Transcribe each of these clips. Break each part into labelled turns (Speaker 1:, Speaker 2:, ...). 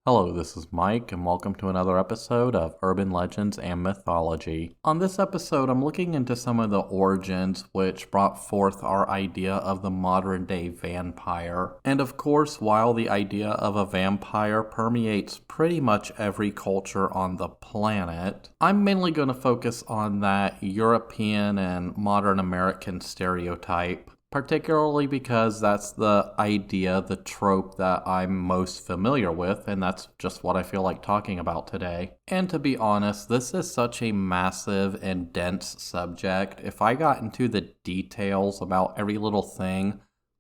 Speaker 1: Hello, this is Mike, and welcome to another episode of Urban Legends and Mythology. On this episode, I'm looking into some of the origins which brought forth our idea of the modern day vampire. And of course, while the idea of a vampire permeates pretty much every culture on the planet, I'm mainly going to focus on that European and modern American stereotype, particularly because that's the idea, the trope that I'm most familiar with, and that's just what I feel like talking about today. And to be honest, this is such a massive and dense subject. If I got into the details about every little thing,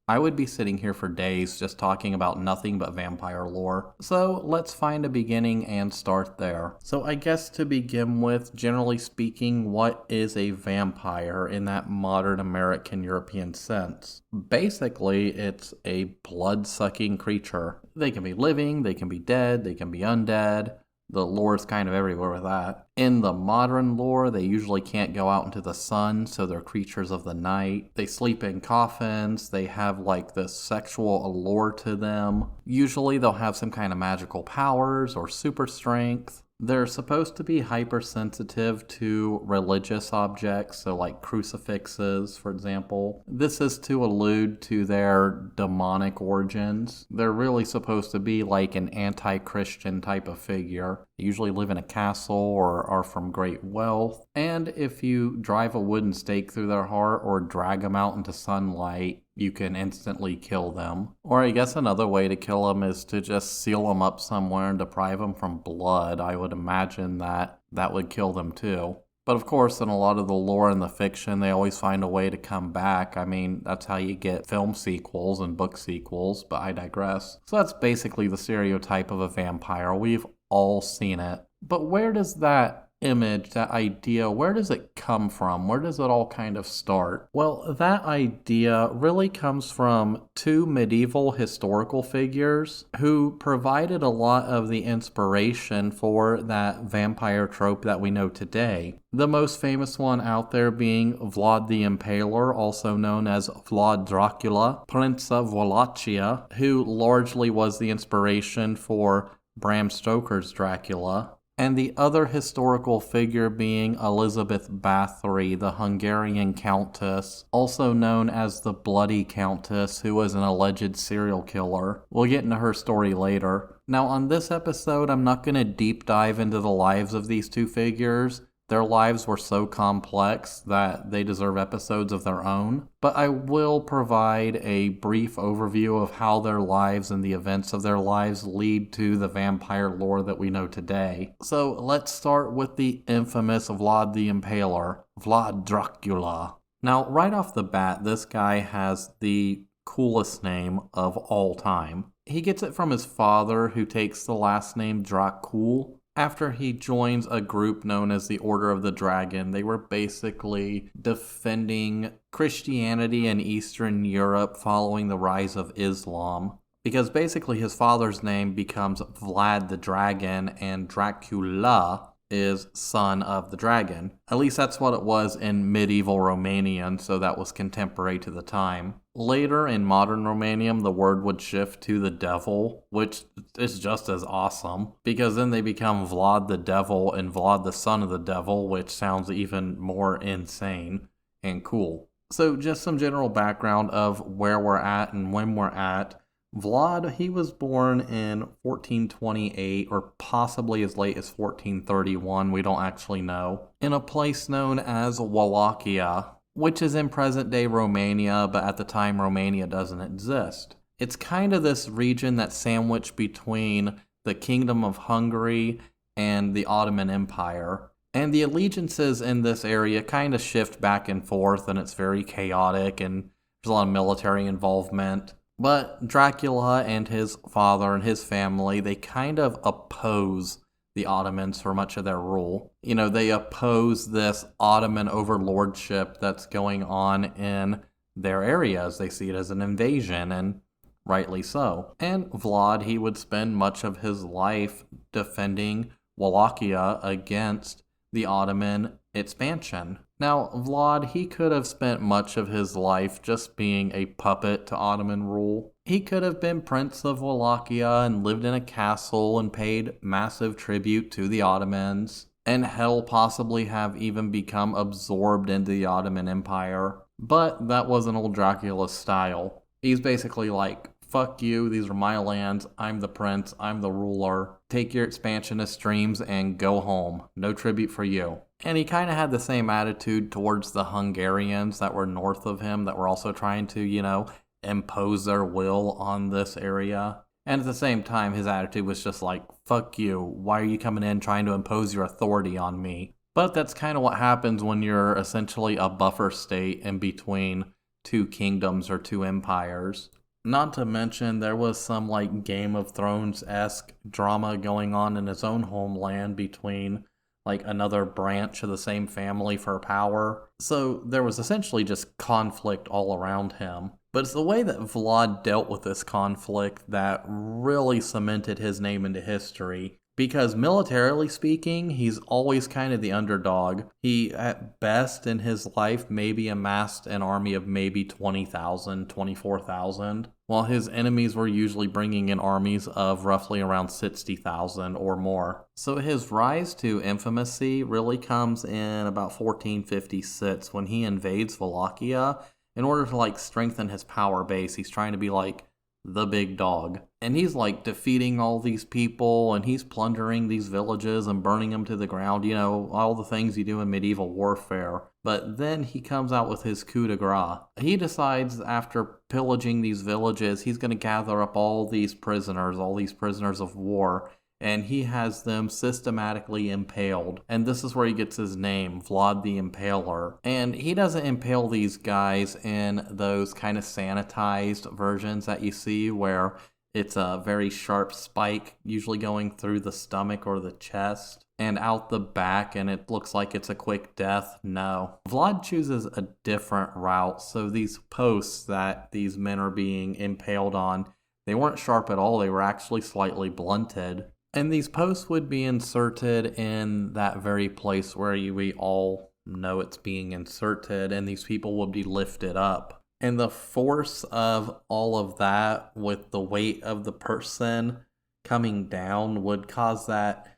Speaker 1: I would be sitting here for days just talking about nothing but vampire lore. So let's find a beginning and start there. So I guess to begin with, generally speaking, what is a vampire in that modern American European sense? Basically, it's a blood-sucking creature. They can be living, they can be dead, they can be undead. The lore is kind of everywhere with that. In the modern lore, they usually can't go out into the sun, so they're creatures of the night. They sleep in coffins. They have like this sexual allure to them. Usually they'll have some kind of magical powers or super strength. They're supposed to be hypersensitive to religious objects, so like crucifixes, for example. This is to allude to their demonic origins. They're really supposed to be like an anti-Christian type of figure. They usually live in a castle or are from great wealth. And if you drive a wooden stake through their heart or drag them out into sunlight, you can instantly kill them. Or I guess another way to kill them is to just seal them up somewhere and deprive them from blood. I would imagine that would kill them too. But of course, in a lot of the lore and the fiction, they always find a way to come back. I mean, that's how you get film sequels and book sequels, but I digress. So that's basically the stereotype of a vampire. We've all seen it. But where does that image, that idea, where does it come from? Where does it all kind of start? Well, that idea really comes from two medieval historical figures who provided a lot of the inspiration for that vampire trope that we know today. The most famous one out there being Vlad the Impaler, also known as Vlad Dracula, Prince of Wallachia, who largely was the inspiration for Bram Stoker's Dracula. And the other historical figure being Elizabeth Bathory, the Hungarian Countess, also known as the Bloody Countess, who was an alleged serial killer. We'll get into her story later. Now, on this episode, I'm not going to deep dive into the lives of these two figures. Their lives were so complex that they deserve episodes of their own, but I will provide a brief overview of how their lives and the events of their lives lead to the vampire lore that we know today. So let's start with the infamous Vlad the Impaler, Vlad Dracula. Now, right off the bat, this guy has the coolest name of all time. He gets it from his father, who takes the last name Dracul. After he joins a group known as the Order of the Dragon, they were basically defending Christianity in Eastern Europe following the rise of Islam. Because basically his father's name becomes Vlad the Dragon, and Dracula is son of the dragon. At least that's what it was in medieval Romanian, so that was contemporary to the time. Later in modern Romanian, the word would shift to the devil, which is just as awesome, because then they become Vlad the devil and Vlad the son of the devil, which sounds even more insane and cool. So just some general background of where we're at and when we're at. Vlad, he was born in 1428 or possibly as late as 1431, we don't actually know, in a place known as Wallachia, which is in present-day Romania, but at the time Romania doesn't exist. It's kind of this region that's sandwiched between the Kingdom of Hungary and the Ottoman Empire. And the allegiances in this area kind of shift back and forth, and it's very chaotic, and there's a lot of military involvement. But Dracula and his father and his family, they kind of oppose the Ottomans for much of their rule. You know, they oppose this Ottoman overlordship that's going on in their areas. They see it as an invasion, and rightly so. And Vlad, he would spend much of his life defending Wallachia against the Ottoman expansion. Now, Vlad, he could have spent much of his life just being a puppet to Ottoman rule. He could have been Prince of Wallachia and lived in a castle and paid massive tribute to the Ottomans, and hell possibly have even become absorbed into the Ottoman Empire. But that wasn't old Dracula's style. He's basically like, fuck you, these are my lands, I'm the prince, I'm the ruler, take your expansionist dreams and go home, no tribute for you. And he kind of had the same attitude towards the Hungarians that were north of him that were also trying to, impose their will on this area. And at the same time, his attitude was just like, fuck you, why are you coming in trying to impose your authority on me? But that's kind of what happens when you're essentially a buffer state in between two kingdoms or two empires. Not to mention, there was some like Game of Thrones-esque drama going on in his own homeland between like another branch of the same family for power. So there was essentially just conflict all around him. But it's the way that Vlad dealt with this conflict that really cemented his name into history. Because militarily speaking, he's always kind of the underdog. He, at best in his life, maybe amassed an army of maybe 20,000, 24,000, while his enemies were usually bringing in armies of roughly around 60,000 or more. So his rise to infamy really comes in about 1456 when he invades Wallachia in order to like strengthen his power base. He's trying to be like the big dog. And he's like defeating all these people and he's plundering these villages and burning them to the ground, all the things you do in medieval warfare. But then he comes out with his coup de grace. He decides after pillaging these villages, he's going to gather up all these prisoners of war, and he has them systematically impaled. And this is where he gets his name, Vlad the Impaler. And he doesn't impale these guys in those kind of sanitized versions that you see where it's a very sharp spike, usually going through the stomach or the chest and out the back, and it looks like it's a quick death. No. Vlad chooses a different route. So these posts that these men are being impaled on, they weren't sharp at all. They were actually slightly blunted. And these posts would be inserted in that very place where we all know it's being inserted, and these people would be lifted up. And the force of all of that with the weight of the person coming down would cause that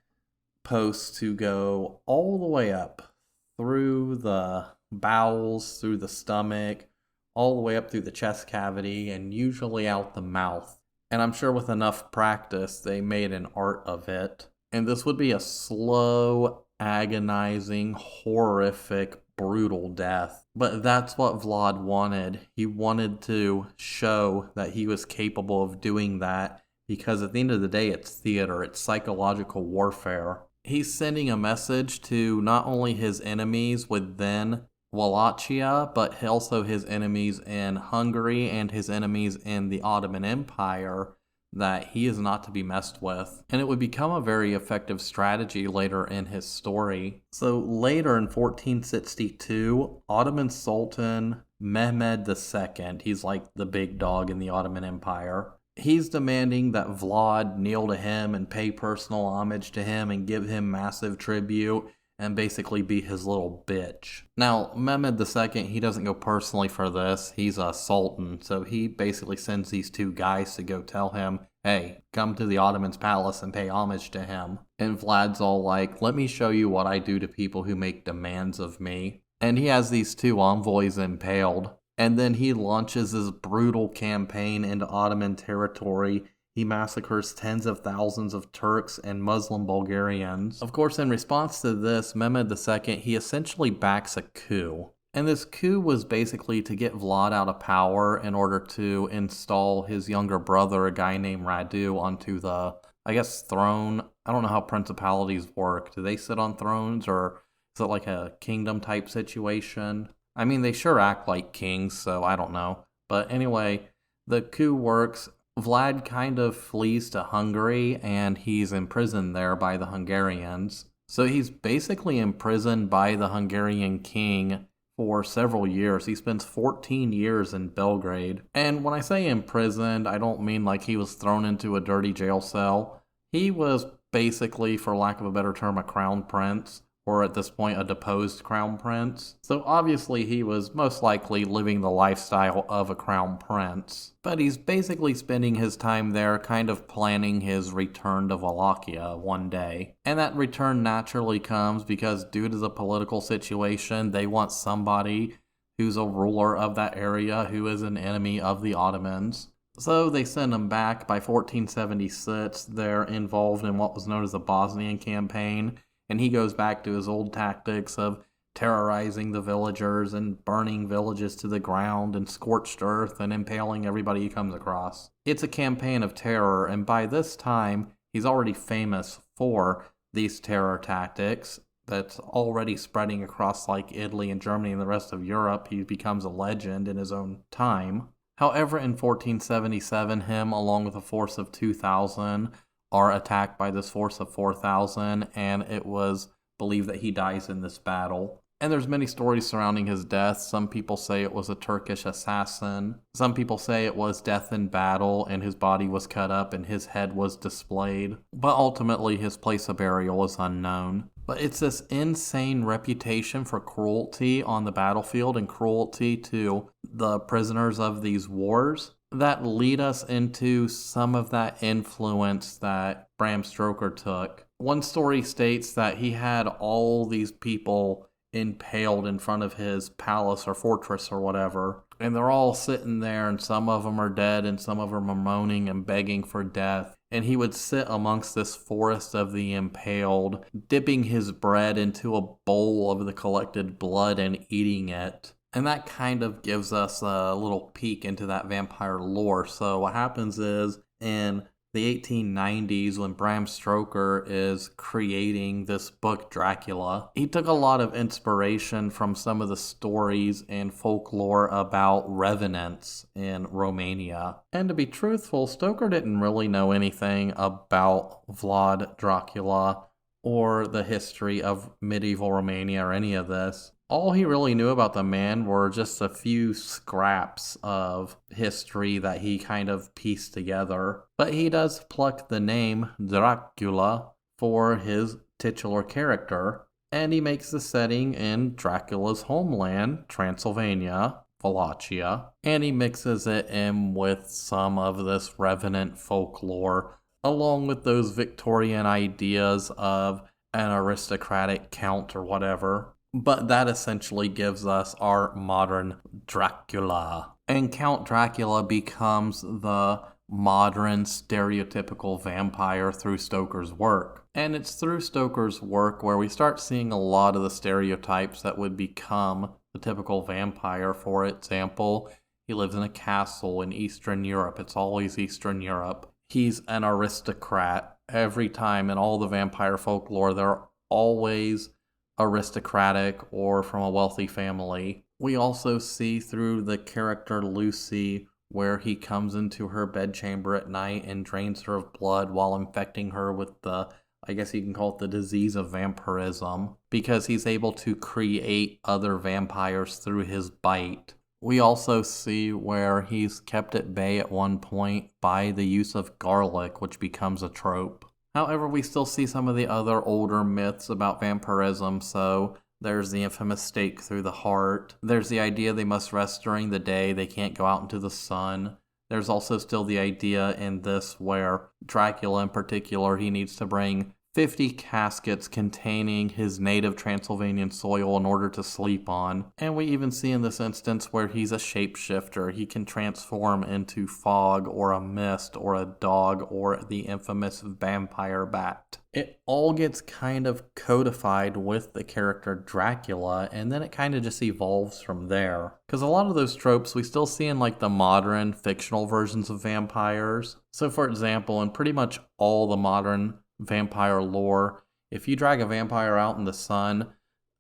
Speaker 1: post to go all the way up through the bowels, through the stomach, all the way up through the chest cavity, and usually out the mouth. And I'm sure with enough practice, they made an art of it. And this would be a slow, agonizing, horrific, brutal death. But that's what Vlad wanted. He wanted to show that he was capable of doing that because at the end of the day, it's theater, it's psychological warfare. He's sending a message to not only his enemies within Wallachia, but also his enemies in Hungary and his enemies in the Ottoman Empire, that he is not to be messed with. And it would become a very effective strategy later in his story. So later in 1462, Ottoman Sultan Mehmed II, he's like the big dog in the Ottoman Empire, he's demanding that Vlad kneel to him and pay personal homage to him and give him massive tribute and basically be his little bitch. Now, Mehmed II, he doesn't go personally for this. He's a sultan, so he basically sends these two guys to go tell him, hey, come to the Ottoman's palace and pay homage to him. And Vlad's all like, let me show you what I do to people who make demands of me. And he has these two envoys impaled. And then he launches his brutal campaign into Ottoman territory. He massacres tens of thousands of Turks and Muslim Bulgarians. Of course, in response to this, Mehmed II, he essentially backs a coup. And this coup was basically to get Vlad out of power in order to install his younger brother, a guy named Radu, onto the, throne. I don't know how principalities work. Do they sit on thrones, or is it like a kingdom type situation? I mean, they sure act like kings, so I don't know. But anyway, the coup works. Vlad kind of flees to Hungary, and he's imprisoned there by the Hungarians. So he's basically imprisoned by the Hungarian king for several years. He spends 14 years in Belgrade. And when I say imprisoned, I don't mean like he was thrown into a dirty jail cell. He was basically, for lack of a better term, a crown prince, or at this point a deposed crown prince. So obviously he was most likely living the lifestyle of a crown prince. But he's basically spending his time there kind of planning his return to Wallachia one day. And that return naturally comes because due to the political situation, they want somebody who's a ruler of that area who is an enemy of the Ottomans. So they send him back. By 1476, they're involved in what was known as the Bosnian campaign, and he goes back to his old tactics of terrorizing the villagers and burning villages to the ground and scorched earth and impaling everybody he comes across. It's a campaign of terror, and by this time, he's already famous for these terror tactics. That's already spreading across like Italy and Germany and the rest of Europe. He becomes a legend in his own time. However, in 1477, him along with a force of 2,000 are attacked by this force of 4,000, and it was believed that he dies in this battle. And there's many stories surrounding his death. Some people say it was a Turkish assassin. Some people say it was death in battle and his body was cut up and his head was displayed. But ultimately his place of burial is unknown. But it's this insane reputation for cruelty on the battlefield and cruelty to the prisoners of these wars that lead us into some of that influence that Bram Stoker took. One story states that he had all these people impaled in front of his palace or fortress or whatever, and they're all sitting there, and some of them are dead and some of them are moaning and begging for death. And he would sit amongst this forest of the impaled, dipping his bread into a bowl of the collected blood and eating it. And that kind of gives us a little peek into that vampire lore. So what happens is, in the 1890s, when Bram Stoker is creating this book, Dracula, he took a lot of inspiration from some of the stories and folklore about revenants in Romania. And to be truthful, Stoker didn't really know anything about Vlad Dracula or the history of medieval Romania or any of this. All he really knew about the man were just a few scraps of history that he kind of pieced together. But he does pluck the name Dracula for his titular character, and he makes the setting in Dracula's homeland, Transylvania, Wallachia, and he mixes it in with some of this revenant folklore, along with those Victorian ideas of an aristocratic count or whatever. But that essentially gives us our modern Dracula. And Count Dracula becomes the modern stereotypical vampire through Stoker's work. And it's through Stoker's work where we start seeing a lot of the stereotypes that would become the typical vampire. For example, he lives in a castle in Eastern Europe. It's always Eastern Europe. He's an aristocrat. Every time in all the vampire folklore, they're always aristocratic or from a wealthy family. We also see through the character Lucy where he comes into her bedchamber at night and drains her of blood while infecting her with the, I guess you can call it the disease of vampirism, because he's able to create other vampires through his bite. We also see where he's kept at bay at one point by the use of garlic, which becomes a trope. However, we still see some of the other older myths about vampirism, so there's the infamous stake through the heart. There's the idea they must rest during the day, they can't go out into the sun. There's also still the idea in this where Dracula in particular, he needs to bring 50 caskets containing his native Transylvanian soil in order to sleep on. And we even see in this instance where he's a shapeshifter. He can transform into fog or a mist or a dog or the infamous vampire bat. It all gets kind of codified with the character Dracula, and then it kind of just evolves from there. Because a lot of those tropes we still see in like the modern fictional versions of vampires. So for example, in pretty much all the modern vampire lore, if you drag a vampire out in the sun,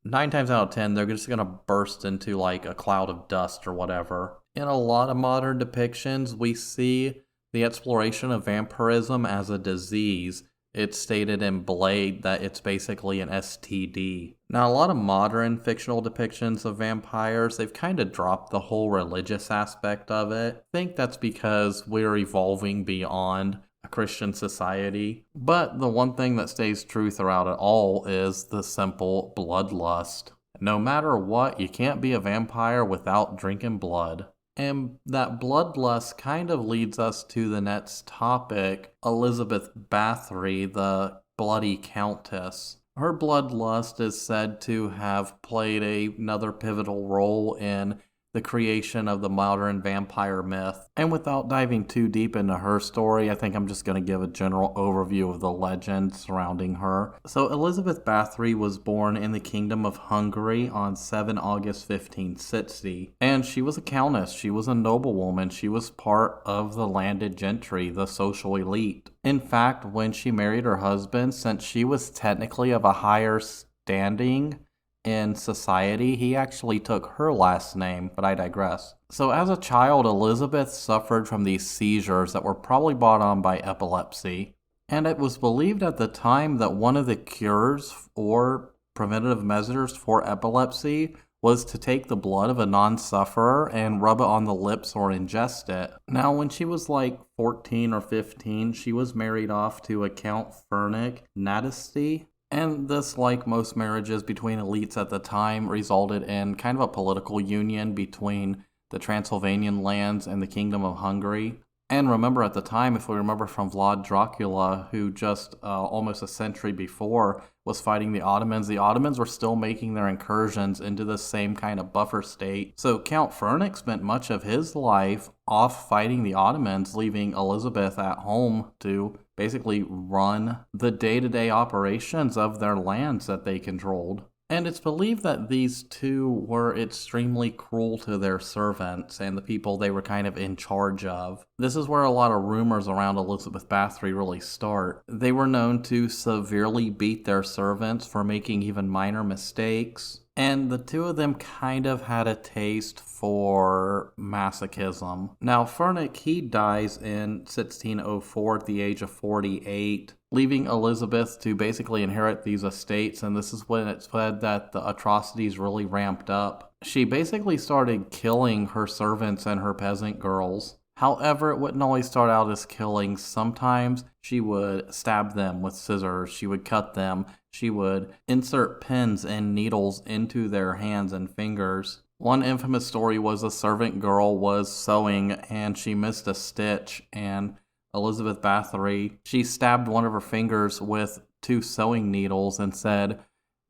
Speaker 1: 9 times out of 10 they're just going to burst into like a cloud of dust or whatever. In a lot of modern depictions we see the exploration of vampirism as a disease. It's stated in Blade that it's basically an STD. Now, a lot of modern fictional depictions of vampires, they've kind of dropped the whole religious aspect of it. I think that's because we're evolving beyond a Christian society. But the one thing that stays true throughout it all is the simple bloodlust. No matter what, you can't be a vampire without drinking blood. And that bloodlust kind of leads us to the next topic, Elizabeth Bathory, the Bloody Countess. Her bloodlust is said to have played another pivotal role in the creation of the modern vampire myth. And without diving too deep into her story, I think I'm just going to give a general overview of the legend surrounding her. So Elizabeth Bathory was born in the Kingdom of Hungary on 7 August 1560, and she was a countess. She was a noblewoman. She was part of the landed gentry, the social elite. In fact, when she married her husband, since she was technically of a higher standing in society, he actually took her last name, but I digress. So as a child, Elizabeth suffered from these seizures that were probably brought on by epilepsy, and it was believed at the time that one of the cures or preventative measures for epilepsy was to take the blood of a non-sufferer and rub it on the lips or ingest it. Now, when she was like 14 or 15, she was married off to a Count Furnick Nadesty. And this, like most marriages between elites at the time, resulted in kind of a political union between the Transylvanian lands and the Kingdom of Hungary. And remember at the time, if we remember from Vlad Dracula, who just almost a century before was fighting the Ottomans were still making their incursions into the same kind of buffer state. So Count Furnick spent much of his life off fighting the Ottomans, leaving Elizabeth at home to basically run the day-to-day operations of their lands that they controlled. And it's believed that these two were extremely cruel to their servants and the people they were kind of in charge of. This is where a lot of rumors around Elizabeth Bathory really start. They were known to severely beat their servants for making even minor mistakes. And the two of them kind of had a taste for masochism. Now, Furnick, he dies in 1604 at the age of 48, leaving Elizabeth to basically inherit these estates, and this is when it's said that the atrocities really ramped up. She basically started killing her servants and her peasant girls. However, it wouldn't always start out as killing. Sometimes she would stab them with scissors, she would cut them, she would insert pins and needles into their hands and fingers. One infamous story was a servant girl was sewing and she missed a stitch, and Elizabeth Bathory, she stabbed one of her fingers with 2 sewing needles and said,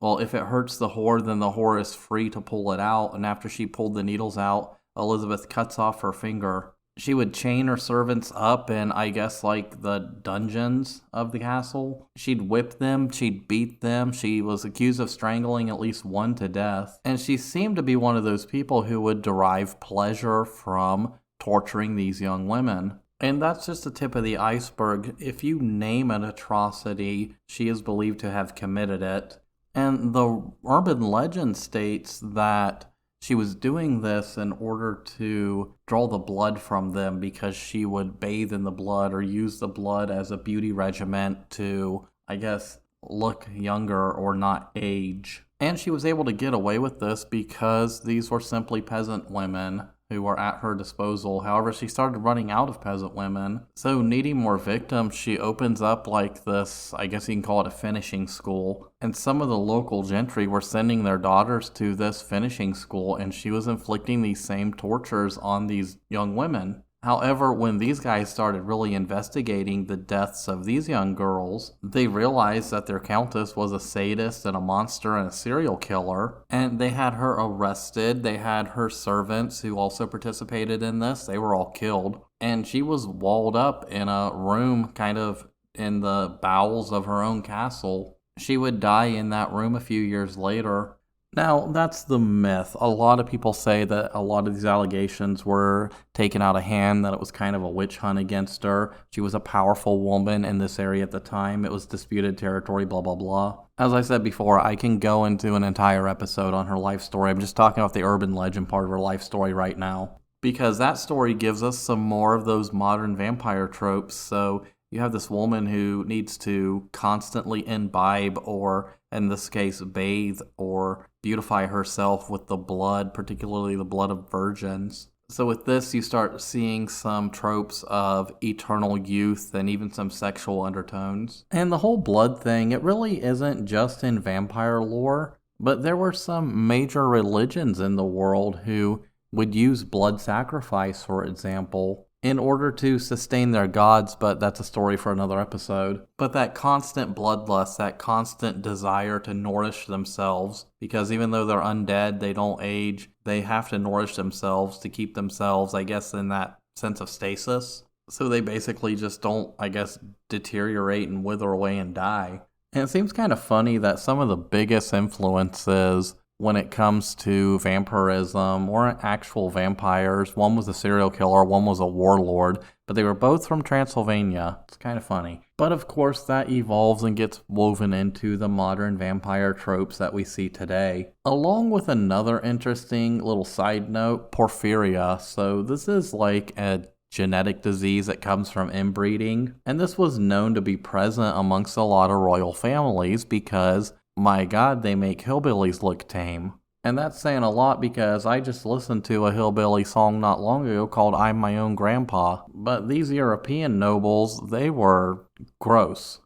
Speaker 1: well, if it hurts the whore, then the whore is free to pull it out. And after she pulled the needles out, Elizabeth cuts off her finger. She would chain her servants up in, I guess, like the dungeons of the castle. She'd whip them, she'd beat them. She was accused of strangling at least one to death. And she seemed to be one of those people who would derive pleasure from torturing these young women. And that's just the tip of the iceberg. If you name an atrocity, she is believed to have committed it. And the urban legend states that she was doing this in order to draw the blood from them because she would bathe in the blood or use the blood as a beauty regimen to, I guess, look younger or not age. And she was able to get away with this because these were simply peasant women who were at her disposal. However, she started running out of peasant women. So needing more victims, she opens up like this, I guess you can call it a finishing school. And some of the local gentry were sending their daughters to this finishing school, and she was inflicting these same tortures on these young women. However, when these guys started really investigating the deaths of these young girls, they realized that their countess was a sadist and a monster and a serial killer, and they had her arrested. They had her servants who also participated in this. They were all killed, and she was walled up in a room kind of in the bowels of her own castle. She would die in that room a few years later. Now, that's the myth. A lot of people say that a lot of these allegations were taken out of hand, that it was kind of a witch hunt against her. She was a powerful woman in this area at the time. It was disputed territory, blah, blah, blah. As I said before, I can go into an entire episode on her life story. I'm just talking about the urban legend part of her life story right now, because that story gives us some more of those modern vampire tropes. So you have this woman who needs to constantly imbibe, or in this case, bathe or beautify herself with the blood, particularly the blood of virgins. So with this, you start seeing some tropes of eternal youth and even some sexual undertones. And the whole blood thing, it really isn't just in vampire lore, but there were some major religions in the world who would use blood sacrifice, for example, in order to sustain their gods, but that's a story for another episode. But that constant bloodlust, that constant desire to nourish themselves, because even though they're undead, they don't age, they have to nourish themselves to keep themselves, I guess, in that sense of stasis. So they basically just don't, I guess, deteriorate and wither away and die. And it seems kind of funny that some of the biggest influences when it comes to vampirism weren't actual vampires. One was a serial killer, one was a warlord, but they were both from Transylvania. It's kind of funny. But of course that evolves and gets woven into the modern vampire tropes that we see today. Along with another interesting little side note, porphyria. So this is like a genetic disease that comes from inbreeding, and this was known to be present amongst a lot of royal families because, my God, they make hillbillies look tame. And that's saying a lot because I just listened to a hillbilly song not long ago called I'm My Own Grandpa. But these European nobles, they were gross.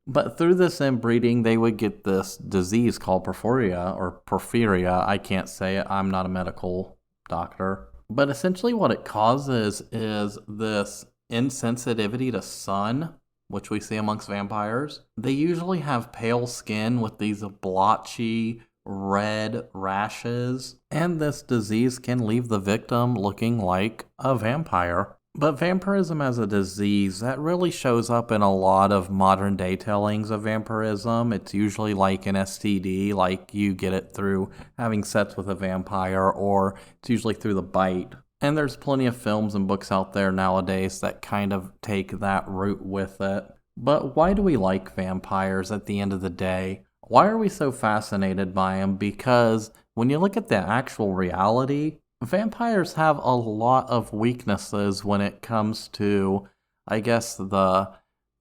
Speaker 1: But through this inbreeding, they would get this disease called porphyria. I can't say it, I'm not a medical doctor. But essentially what it causes is this insensitivity to sun, which we see amongst vampires. They usually have pale skin with these blotchy red rashes, and this disease can leave the victim looking like a vampire. But vampirism as a disease, that really shows up in a lot of modern day tellings of vampirism. It's usually like an STD, like you get it through having sex with a vampire, or it's usually through the bite. And there's plenty of films and books out there nowadays that kind of take that route with it. But why do we like vampires at the end of the day? Why are we so fascinated by them? Because when you look at the actual reality, vampires have a lot of weaknesses when it comes to, I guess, the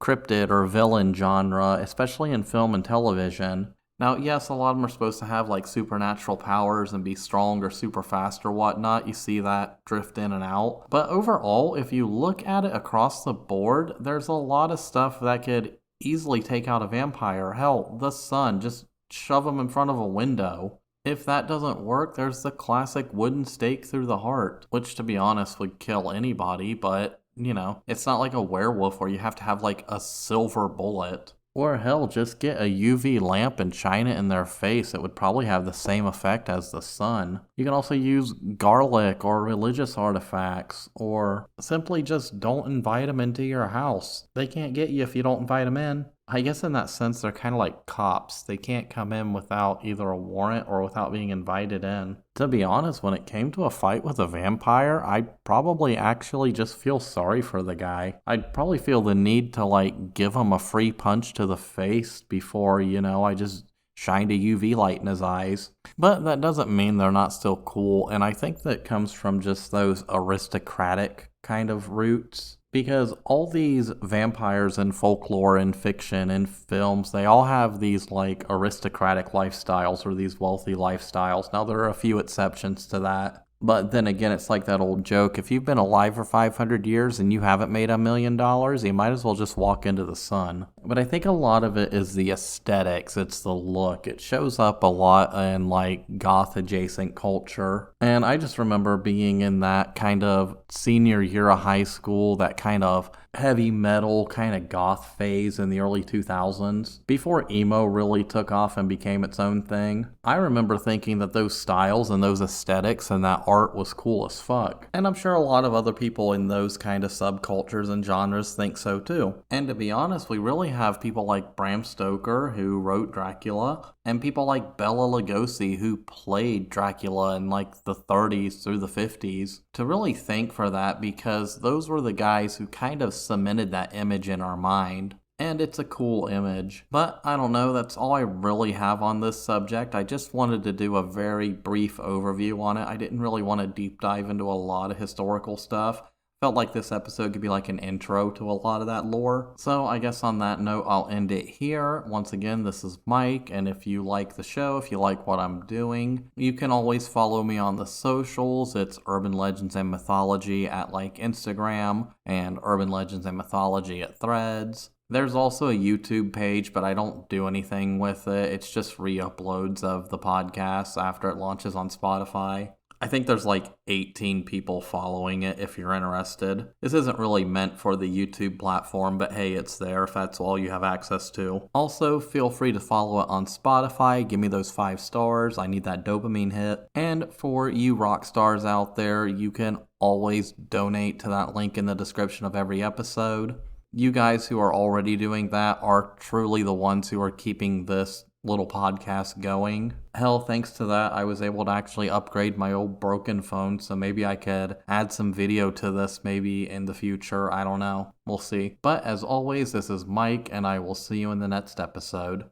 Speaker 1: cryptid or villain genre, especially in film and television. Now, yes, a lot of them are supposed to have like supernatural powers and be strong or super fast or whatnot. You see that drift in and out. But overall, if you look at it across the board, there's a lot of stuff that could easily take out a vampire. Hell, the sun, just shove them in front of a window. If that doesn't work, there's the classic wooden stake through the heart, which to be honest would kill anybody, but you know, it's not like a werewolf where you have to have like a silver bullet. Or hell, just get a UV lamp and shine it in their face. It would probably have the same effect as the sun. You can also use garlic or religious artifacts, or simply just don't invite them into your house. They can't get you if you don't invite them in. I guess in that sense, they're kind of like cops. They can't come in without either a warrant or without being invited in. To be honest, when it came to a fight with a vampire, I'd probably actually just feel sorry for the guy. I'd probably feel the need to like give him a free punch to the face before, I just shined a UV light in his eyes. But that doesn't mean they're not still cool, and I think that comes from just those aristocratic kind of roots. Because all these vampires in folklore and fiction and films, they all have these like aristocratic lifestyles or these wealthy lifestyles. Now there are a few exceptions to that. But then again, it's like that old joke. If you've been alive for 500 years and you haven't made $1 million, you might as well just walk into the sun. But I think a lot of it is the aesthetics. It's the look. It shows up a lot in like goth adjacent culture. And I just remember being in that kind of senior year of high school, that kind of heavy metal kind of goth phase in the early 2000s, before emo really took off and became its own thing. I remember thinking that those styles and those aesthetics and that art was cool as fuck. And I'm sure a lot of other people in those kind of subcultures and genres think so too. And to be honest, we really have people like Bram Stoker, who wrote Dracula, and people like Bela Lugosi, who played Dracula in like the 30s through the 50s, to really thank for that, because those were the guys who kind of cemented that image in our mind. And it's a cool image. But I don't know, that's all I really have on this subject. I just wanted to do a very brief overview on it. I didn't really want to deep dive into a lot of historical stuff. Felt like this episode could be like an intro to a lot of that lore. So I guess on that note, I'll end it here. Once again, this is Mike, and if you like the show, if you like what I'm doing, you can always follow me on the socials. It's Urban Legends and Mythology at like Instagram, and Urban Legends and Mythology at Threads. There's also a YouTube page, but I don't do anything with it. It's just re-uploads of the podcast after it launches on Spotify. I think there's like 18 people following it if you're interested. This isn't really meant for the YouTube platform, but hey, it's there if that's all you have access to. Also, feel free to follow it on Spotify. Give me those 5 stars. I need that dopamine hit. And for you rock stars out there, you can always donate to that link in the description of every episode. You guys who are already doing that are truly the ones who are keeping this little podcast going. Hell, thanks to that, I was able to actually upgrade my old broken phone, so maybe I could add some video to this maybe in the future. I don't know. We'll see. But as always, this is Mike, and I will see you in the next episode.